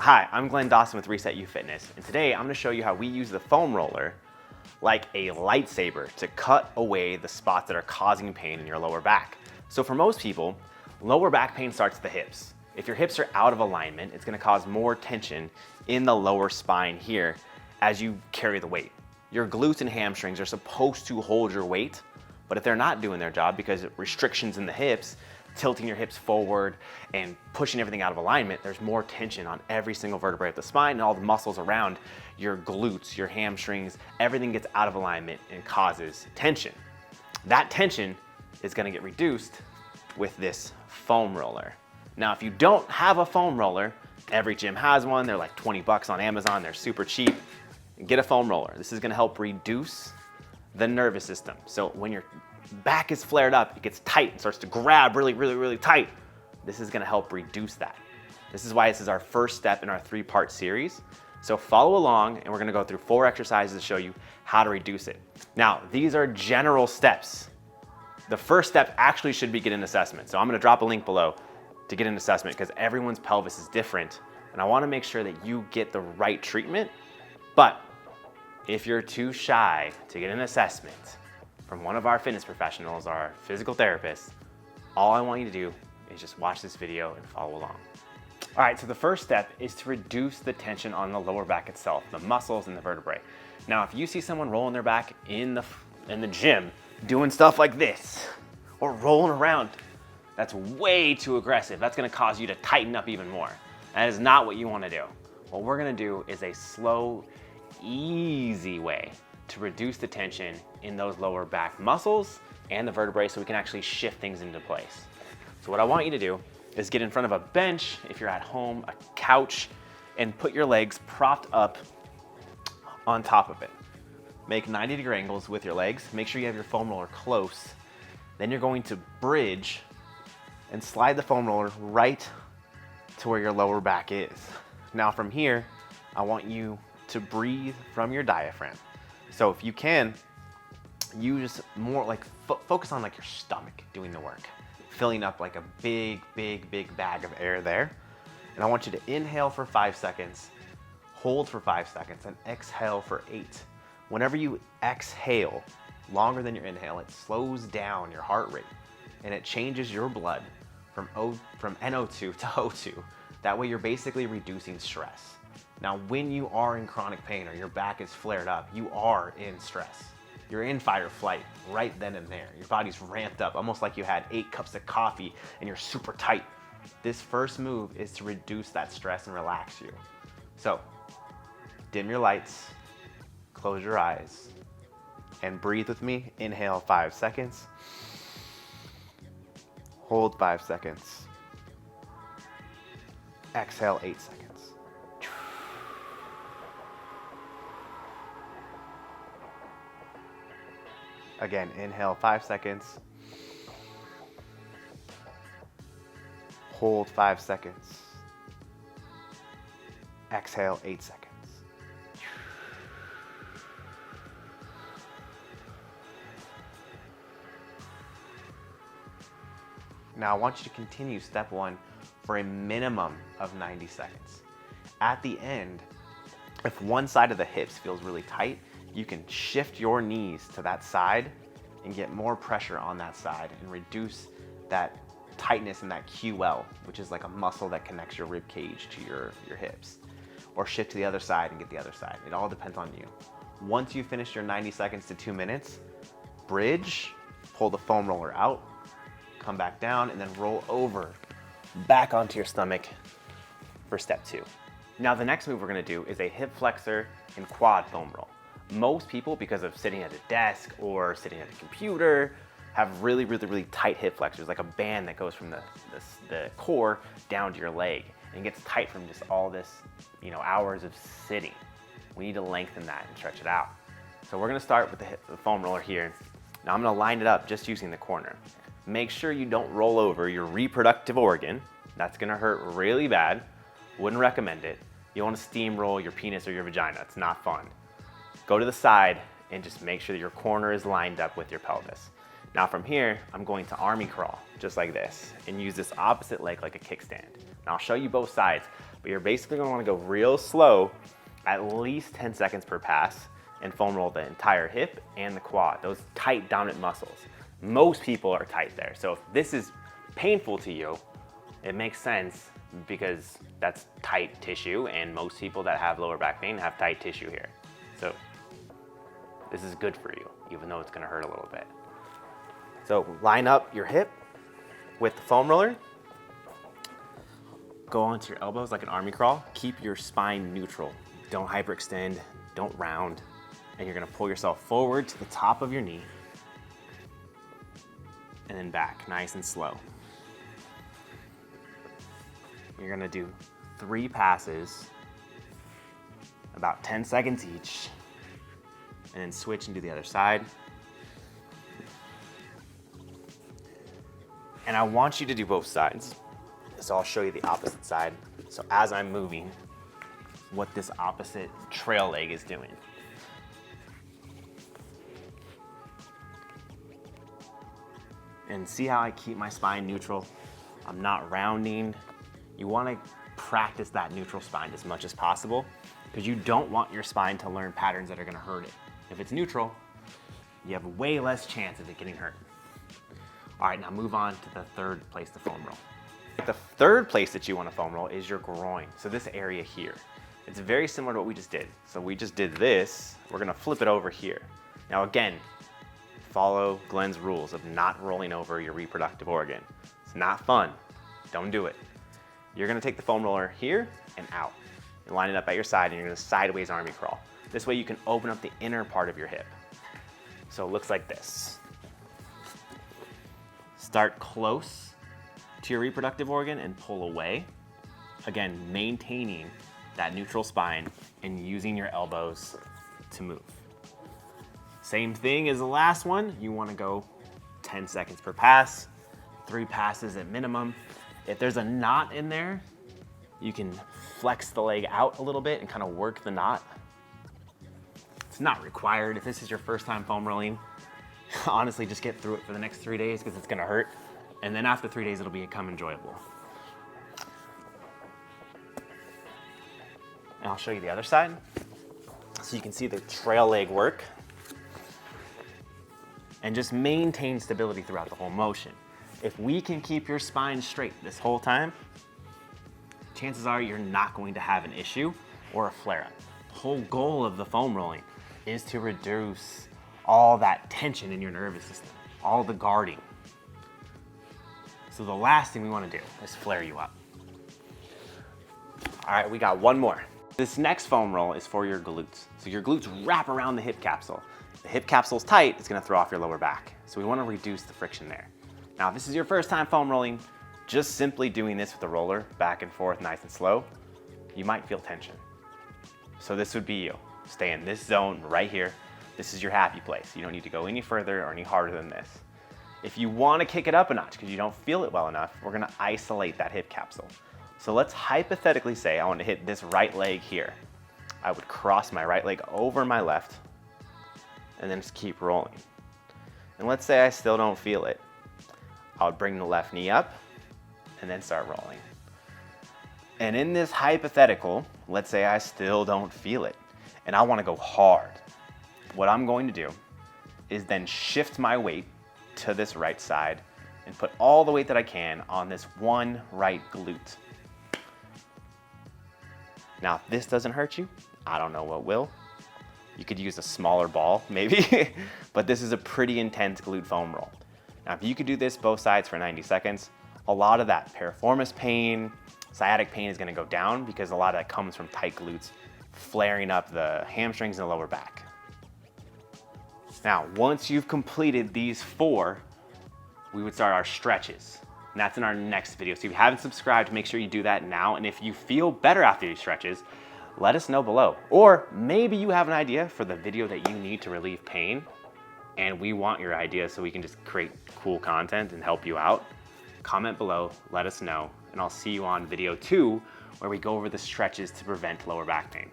Hi, I'm Dawson with ResetU Fitness, and today I'm going to show you how we use the foam roller like a lightsaber to cut away the spots that are causing pain in your lower back. So for most people, lower back pain starts at the hips. If your hips are out of alignment, it's going to cause more tension in the lower spine here as you carry the weight. Your glutes and hamstrings are supposed to hold your weight, but if they're not doing their job because of restrictions in the hips, tilting your hips forward and pushing everything out of alignment, there's more tension on every single vertebrae of the spine and all the muscles around your glutes, your hamstrings, everything gets out of alignment and causes tension. That tension is gonna get reduced with this foam roller. Now, if you don't have a foam roller, every gym has one. They're like 20 bucks on Amazon. They're super cheap. Get a foam roller. This is gonna help reduce the nervous system. So when your back is flared up, it gets tight and starts to grab really tight. This is gonna help reduce that. This is why this is our first step in our 3-part series. So follow along and we're gonna go through 4 exercises to show you how to reduce it. Now, these are general steps. The first step actually should be get an assessment. So I'm gonna drop a link below to get an assessment because everyone's pelvis is different. And I wanna make sure that you get the right treatment. But if you're too shy to get an assessment from one of our fitness professionals, our physical therapists, all I want you to do is just watch this video and follow along. All right, so the first step is to reduce the tension on the lower back itself, the muscles and the vertebrae. Now, if you see someone rolling their back in the gym, doing stuff like this, or rolling around, that's way too aggressive. That's gonna cause you to tighten up even more. That is not what you wanna do. What we're gonna do is a slow, easy way to reduce the tension in those lower back muscles and the vertebrae so we can actually shift things into place. So what I want you to do is get in front of a bench, if you're at home, a couch, and put your legs propped up on top of it. Make 90-degree angles with your legs. Make sure you have your foam roller close. Then you're going to bridge and slide the foam roller right to where your lower back is. Now from here, I want you to breathe from your diaphragm. So if you can, use more like focus on like your stomach doing the work, filling up like a big bag of air there. And I want you to inhale for 5 seconds, hold for 5 seconds, and exhale for 8. Whenever you exhale longer than your inhale, it slows down your heart rate and it changes your blood from NO2 to O2. That way you're basically reducing stress. Now, when you are in chronic pain or your back is flared up, you are in stress. You're in fight or flight right then and there. Your body's ramped up, almost like you had 8 cups of coffee and you're super tight. This first move is to reduce that stress and relax you. So, dim your lights, close your eyes, and breathe with me. Inhale 5 seconds. Hold 5 seconds. Exhale 8 seconds. Again, inhale 5 seconds. Hold 5 seconds. Exhale 8 seconds. Now I want you to continue step 1 for a minimum of 90 seconds. At the end, if one side of the hips feels really tight, you can shift your knees to that side and get more pressure on that side and reduce that tightness in that QL, which is like a muscle that connects your rib cage to your hips. Or shift to the other side and get the other side. It all depends on you. Once you finish your 90 seconds to 2 minutes, bridge, pull the foam roller out, come back down, and then roll over back onto your stomach for step 2. Now the next move we're gonna do is a hip flexor and quad foam roll. Most people, because of sitting at a desk or sitting at a computer, have really tight hip flexors, like a band that goes from the core down to your leg and gets tight from just all this, hours of sitting. We need to lengthen that and stretch it out. So we're gonna start with the foam roller here. Now I'm gonna line it up just using the corner. Make sure you don't roll over your reproductive organ. That's gonna hurt really bad. Wouldn't recommend it. You wanna steamroll your penis or your vagina. It's not fun. Go to the side and just make sure that your corner is lined up with your pelvis. Now from here, I'm going to army crawl, just like this, and use this opposite leg like a kickstand. Now I'll show you both sides. but you're basically gonna wanna go real slow, at least 10 seconds per pass, and foam roll the entire hip and the quad, those tight dominant muscles. Most people are tight there. So if this is painful to you, it makes sense because that's tight tissue, and most people that have lower back pain have tight tissue here. So this is good for you, even though it's gonna hurt a little bit. So line up your hip with the foam roller. Go onto your elbows like an army crawl. Keep your spine neutral. Don't hyperextend, don't round. And you're gonna pull yourself forward to the top of your knee and then back, nice and slow. You're gonna do 3 passes, about 10 seconds each, and then switch and do the other side. And I want you to do both sides. So I'll show you the opposite side. So as I'm moving, what this opposite trail leg is doing. And see how I keep my spine neutral? I'm not rounding. You wanna practice that neutral spine as much as possible because you don't want your spine to learn patterns that are gonna hurt it. If it's neutral, you have way less chance of it getting hurt. All right, now move on to the third place to foam roll. The third place that you wanna foam roll is your groin. So this area here. It's very similar to what we just did. So we just did this, we're gonna flip it over here. Now again, follow Glenn's rules of not rolling over your reproductive organ. It's not fun, don't do it. You're gonna take the foam roller here and out and line it up at your side, and you're gonna sideways army crawl. This way you can open up the inner part of your hip. So it looks like this. Start close to your reproductive organ and pull away. Again, maintaining that neutral spine and using your elbows to move. Same thing as the last one. You wanna go 10 seconds per pass, 3 passes at minimum. If there's a knot in there, you can flex the leg out a little bit and kind of work the knot. It's not required. If this is your first time foam rolling, honestly, just get through it for the next 3 days because it's gonna hurt. And then after 3 days, it'll become enjoyable. And I'll show you the other side so you can see the trail leg work. And just maintain stability throughout the whole motion. If we can keep your spine straight this whole time, chances are you're not going to have an issue or a flare-up. The whole goal of the foam rolling is to reduce all that tension in your nervous system, all the guarding. So the last thing we want to do is flare you up. All right, we got one more. This next foam roll is for your glutes. So your glutes wrap around the hip capsule. If the hip capsule's tight, it's gonna throw off your lower back. So we wanna reduce the friction there. Now, if this is your first time foam rolling, just simply doing this with the roller back and forth, nice and slow, you might feel tension. So this would be you. Stay in this zone right here. This is your happy place. You don't need to go any further or any harder than this. If you wanna kick it up a notch because you don't feel it well enough, we're gonna isolate that hip capsule. So let's hypothetically say I want to hit this right leg here. I would cross my right leg over my left and then just keep rolling. And let's say I still don't feel it. I would bring the left knee up and then start rolling. And in this hypothetical, let's say I still don't feel it and I want to go hard. What I'm going to do is then shift my weight to this right side and put all the weight that I can on this one right glute. Now, if this doesn't hurt you, I don't know what will. You could use a smaller ball, maybe, but this is a pretty intense glute foam roll. Now, if you could do this both sides for 90 seconds, a lot of that piriformis pain, sciatic pain is gonna go down because a lot of that comes from tight glutes, flaring up the hamstrings and the lower back. Now, once you've completed these 4, we would start our stretches. And that's in our next video. So if you haven't subscribed, make sure you do that now. And if you feel better after these stretches, let us know below. Or maybe you have an idea for the video that you need to relieve pain, and we want your idea so we can just create cool content and help you out. Comment below, let us know, and I'll see you on video 2, where we go over the stretches to prevent lower back pain.